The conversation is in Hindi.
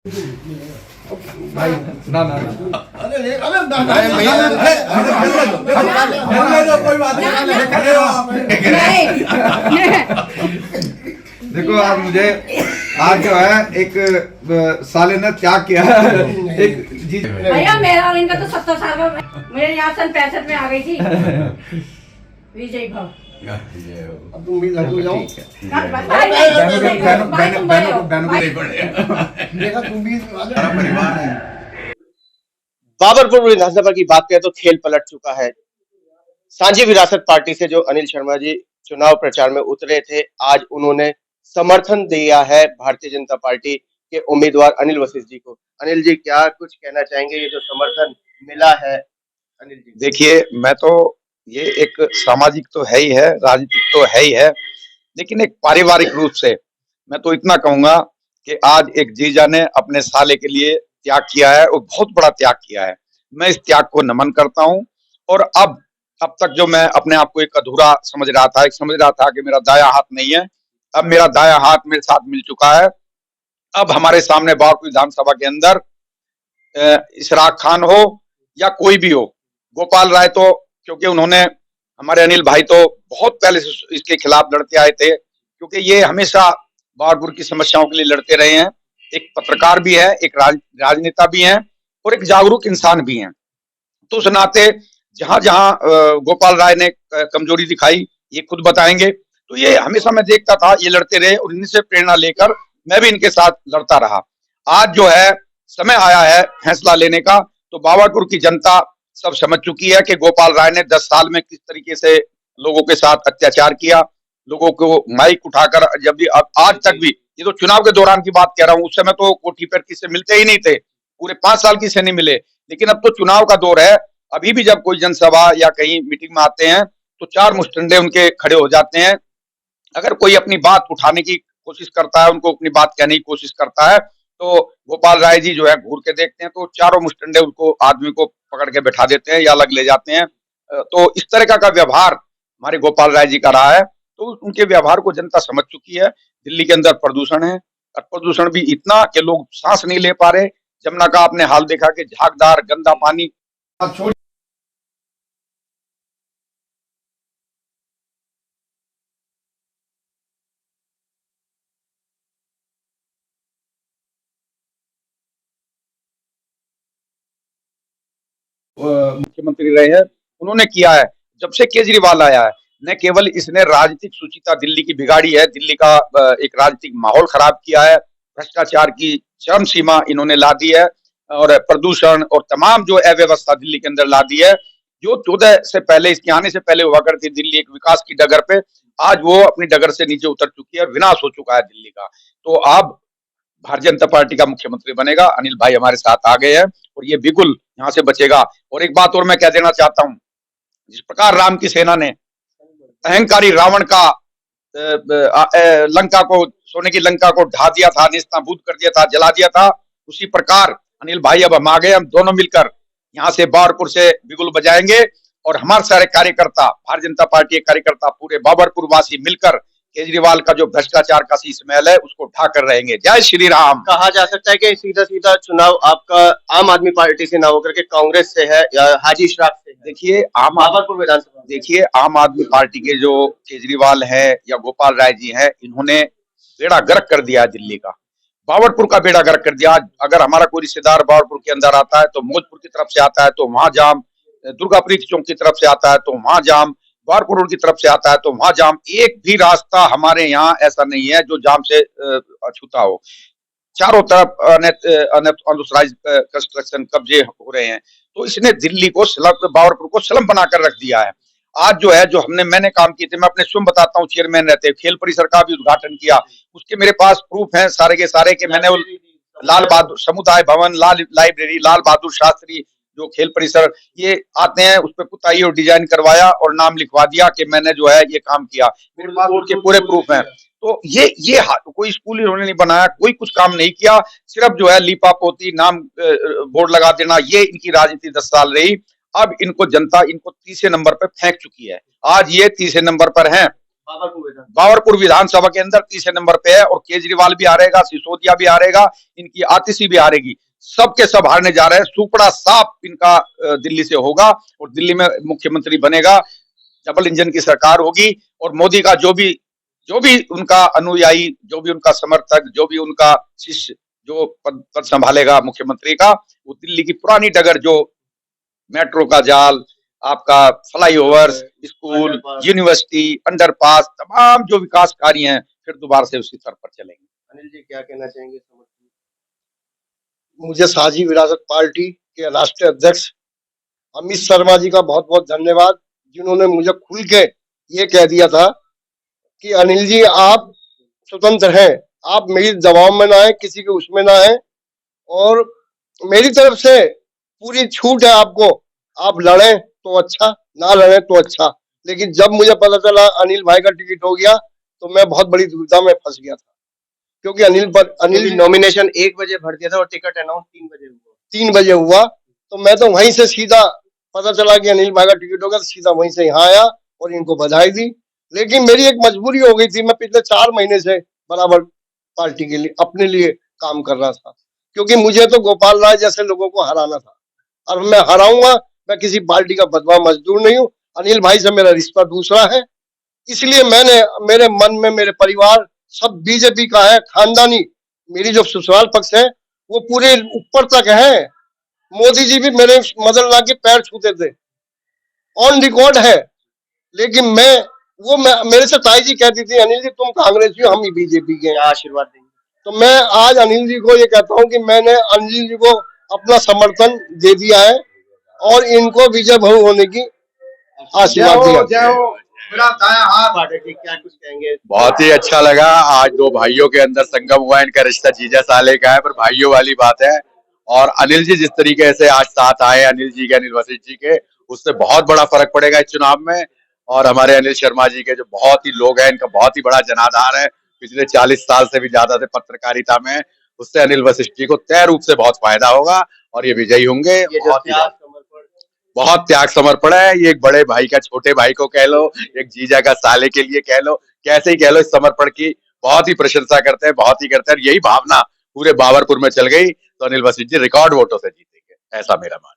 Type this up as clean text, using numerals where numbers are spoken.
भाई ना ना ना अरे भैया कोई बात देखो आप मुझे आज जो है एक साले ने त्याग किया है एक जी भैया मेरा और इनका तो 70 साल का मेरे यहाँ सन 65 में आ गई थी विजय भाव। अब तुम भी लड़को जाओ देखा तुम भी परिवार है। बाबरपुर विधानसभा की बात करें तो खेल पलट चुका है। सांझी विरासत पार्टी से जो अनिल शर्मा जी चुनाव प्रचार में उतरे थे, आज उन्होंने समर्थन दिया है भारतीय जनता पार्टी के उम्मीदवार अनिल वशिष्ठ जी को। अनिल जी क्या कुछ कहना चाहेंगे, ये जो समर्थन मिला है अनिल जी? देखिए, मैं तो ये एक सामाजिक तो है ही है, राजनीतिक तो है ही है, लेकिन एक पारिवारिक रूप से मैं तो इतना कहूंगा कि आज एक जीजा ने अपने साले के लिए त्याग किया है और बहुत बड़ा त्याग किया है। मैं इस त्याग को नमन करता हूं। और अब तक जो मैं अपने आप को एक अधूरा समझ रहा था, कि मेरा दाया हाथ नहीं है, अब मेरा दाया हाथ मेरे साथ मिल चुका है। अब हमारे सामने बावरपुर विधानसभा के अंदर इशराक खान हो या कोई भी हो, गोपाल राय तो क्योंकि उन्होंने हमारे अनिल भाई तो बहुत पहले से इसके खिलाफ लड़ते आए थे, क्योंकि ये हमेशा बावरपुर की समस्याओं के लिए लड़ते रहे हैं। एक पत्रकार भी है, एक राजनेता भी हैं और एक जागरूक इंसान भी हैं। तो उस नाते जहां जहां गोपाल राय ने कमजोरी दिखाई, ये खुद बताएंगे। तो ये हमेशा मैं देखता था, ये लड़ते रहे और इनसे प्रेरणा लेकर मैं भी इनके साथ लड़ता रहा। आज जो है समय आया है फैसला लेने का, तो बावरपुर की जनता सब समझ चुकी है कि गोपाल राय ने 10 साल में किस तरीके से लोगों के साथ अत्याचार किया, लोगों को माइक उठाकर, जब भी आज तक भी, ये तो चुनाव के दौरान की बात कह रहा हूँ, उस समय तो कोठी पर किससे मिलते ही नहीं थे, पूरे 5 साल किसी नहीं मिले। लेकिन अब तो चुनाव का दौर है, अभी भी जब कोई जनसभा या कहीं मीटिंग में आते हैं तो 4 मुस्टंडे उनके खड़े हो जाते हैं। अगर कोई अपनी बात उठाने की कोशिश करता है, उनको अपनी बात कहने की कोशिश करता है, तो गोपाल राय जी जो है घूर के देखते हैं तो चारों मुस्टंडे उनको आदमी को पकड़ के बैठा देते हैं या अलग ले जाते हैं। तो इस तरह का व्यवहार हमारे गोपाल राय जी का रहा है। तो उनके व्यवहार को जनता समझ चुकी है। दिल्ली के अंदर प्रदूषण है, और प्रदूषण भी इतना कि लोग सांस नहीं ले पा रहे। जमुना का आपने हाल देखा कि झागदार गंदा पानी। छोड़ मुख्यमंत्री रहे हैं, उन्होंने किया है। जब से केजरीवाल आया है, न केवल इसने राजनीतिक सुचिता दिल्ली की बिगाड़ी है, दिल्ली का एक राजनीतिक माहौल खराब किया है, भ्रष्टाचार की चरम सीमा इन्होंने ला दी है, और प्रदूषण और तमाम जो अव्यवस्था दिल्ली के अंदर ला दी है। जो 14 से पहले, इसके आने से पहले हुआ करती दिल्ली एक विकास की डगर पे, आज वो अपनी डगर से नीचे उतर चुकी है और विनाश हो चुका है दिल्ली का। तो अब भारतीय जनता पार्टी का मुख्यमंत्री बनेगा, अनिल भाई हमारे साथ आ गए हैं और ये बिल्कुल यहाँ से बचेगा। और एक बात और मैं कह देना चाहता हूँ, जिस प्रकार राम की सेना ने अहंकारी रावण का लंका को, सोने की लंका को ढा दिया था, नेस्तनाबूद कर दिया था, जला दिया था, उसी प्रकार अनिल भाई अब हम आ गए। हम दोनों मिलकर यहाँ से बाबरपुर से बिगुल बजाएंगे और हमारे सारे कार्यकर्ता, भारतीय जनता पार्टी के कार्यकर्ता, पूरे बाबरपुर वासी मिलकर केजरीवाल का जो भ्रष्टाचार का शीशमहल है उसको ढाकर रहेंगे। जय श्री राम। कहा जा सकता है कि सीधा सीधा चुनाव आपका आम आदमी पार्टी से ना होकर के कांग्रेस से है या हाजी इशराक से है? देखिए बाबरपुर विधानसभा, देखिए आम आदमी पार्टी के जो केजरीवाल है या गोपाल राय जी हैं, इन्होंने बेड़ा गर्क कर दिया है दिल्ली का, बावरपुर का बेड़ा गर्क कर दिया। अगर हमारा कोई रिश्तेदार बावरपुर के अंदर आता है तो मौजपुर की तरफ से आता है तो वहां जाम, दुर्गाप्रीत चौक की तरफ से आता है तो वहां जाम, बावरपुर रोड की तरफ से आता है तो वहां जाम। एक भी रास्ता हमारे यहाँ ऐसा नहीं है जो जाम से अछूता हो। चारों तरफ अनऑथराइज्ड कंस्ट्रक्शन कब्जे हो रहे हैं। तो इसने दिल्ली को, बावरपुर को स्लम बनाकर रख दिया है। आज जो है, जो मैंने काम किए थे, मैं अपने स्वयं बताता हूँ, चेयरमैन रहते, खेल परिसर का भी उद्घाटन किया, उसके मेरे पास प्रूफ है सारे के सारे कि मैंने लाल बहादुर समुदाय भवन, लाइब्रेरी, लाल बहादुर शास्त्री जो खेल परिसर, ये आते हैं, उस पर पुताई और डिजाइन करवाया और नाम लिखवा दिया कि मैंने जो है ये काम किया। मेरे पास उसके पूरे प्रूफ हैं। तो ये कोई स्कूल इन्होंने नहीं बनाया, कोई कुछ काम नहीं किया, सिर्फ जो है लीपा पोती, नाम बोर्ड लगा देना, ये इनकी राजनीति 10 साल रही। अब इनको जनता इनको तीसरे नंबर पर फेंक चुकी है। आज ये तीसरे नंबर पर हैं। बाबरपुर विधानसभा के अंदर तीसरे नंबर पे है, और केजरीवाल भी हारेगा, सिसोदिया भी हारेगा, इनकी आतिशी भी हारेगी, सबके सब हारने जा रहे हैं। सुपड़ा साफ इनका दिल्ली से होगा, और दिल्ली में मुख्यमंत्री बनेगा, डबल इंजन की सरकार होगी, और मोदी का जो भी उनका अनुयायी, जो भी उनका समर्थक, जो भी उनका शिष्य जो पद संभालेगा मुख्यमंत्री का, वो दिल्ली की पुरानी डगर, जो मेट्रो का जाल, आपका फ्लाईओवर, स्कूल, यूनिवर्सिटी, अंडरपास, तमाम जो विकास कार्य हैं, फिर दोबारा से उसी स्तर पर चलेंगे। अनिल जी क्या कहना चाहेंगे? मुझे साझी विरासत पार्टी के राष्ट्रीय अध्यक्ष अमित शर्मा जी का बहुत बहुत धन्यवाद, जिन्होंने मुझे खुल के ये कह दिया था कि अनिल जी आप स्वतंत्र हैं, आप मेरी दबाव में ना आए, किसी के उसमें ना आए, और मेरी तरफ से पूरी छूट है आपको, आप लड़ें तो अच्छा, ना लड़ें तो अच्छा। लेकिन जब मुझे पता चला अनिल भाई का टिकट हो गया तो मैं बहुत बड़ी दुविधा में फंस गया था, क्योंकि अनिल नॉमिनेशन 1 बजे भर दिया था और टिकट अनाउंस 3 बजे हुआ, तो मैं तो वहीं से सीधा पता चला कि अनिल भाई का टिकट होगा, तो सीधा वहीं से यहाँ आया और इनको बधाई दी। लेकिन मेरी एक मजबूरी हो गई थी, मैं पिछले 4 महीने से बराबर पार्टी के लिए अपने लिए काम कर रहा था, क्योंकि मुझे तो गोपाल राय जैसे लोगों को हराना था, और मैं हराऊंगा। मैं किसी पार्टी का बदवा मजदूर नहीं हूँ, अनिल भाई से मेरा रिश्ता दूसरा है, इसलिए मैंने मेरे मन में मेरे परिवार सब बीजेपी का है, खानदानी मेरी जो ससुराल पक्ष है वो पूरे ऊपर तक है। मोदी जी भी मेरे मदन लाल के पैर छूते थे, ऑन रिकॉर्ड है। लेकिन मेरे से ताई जी कहती थी अनिल जी तुम कांग्रेसी हो, हम ही बीजेपी के हैं, आशीर्वाद देंगे। तो मैं आज अनिल जी को ये कहता हूँ कि मैंने अनिल जी को अपना समर्थन दे दिया है और इनको विजय भव होने की आशीर्वाद दिया। क्या कुछ कहेंगे? बहुत ही अच्छा लगा, आज दो भाइयों के अंदर संगम हुआ, इनका रिश्ता जीजा साले का है, पर भाइयों वाली बात है। और अनिल जी जिस तरीके से आज साथ आए, अनिल जी के, अनिल वशिष्ठ जी के, उससे बहुत बड़ा फर्क पड़ेगा इस चुनाव में। और हमारे अनिल शर्मा जी के जो बहुत ही लोग हैं, इनका बहुत ही बड़ा जनाधार है, पिछले 40 साल से भी ज्यादा से पत्रकारिता में, उससे अनिल वशिष्ठ जी को तय रूप से बहुत फायदा होगा और ये विजयी होंगे। बहुत त्याग समर्पण है, ये एक बड़े भाई का छोटे भाई को कह लो, एक जीजा का साले के लिए कह लो, कैसे ही कह लो, इस समर्पण की बहुत ही प्रशंसा करते हैं, बहुत ही करते हैं। यही भावना पूरे बाबरपुर में चल गई तो अनिल वशिष्ठ जी रिकॉर्ड वोटों से जीतेंगे, ऐसा मेरा मानना है।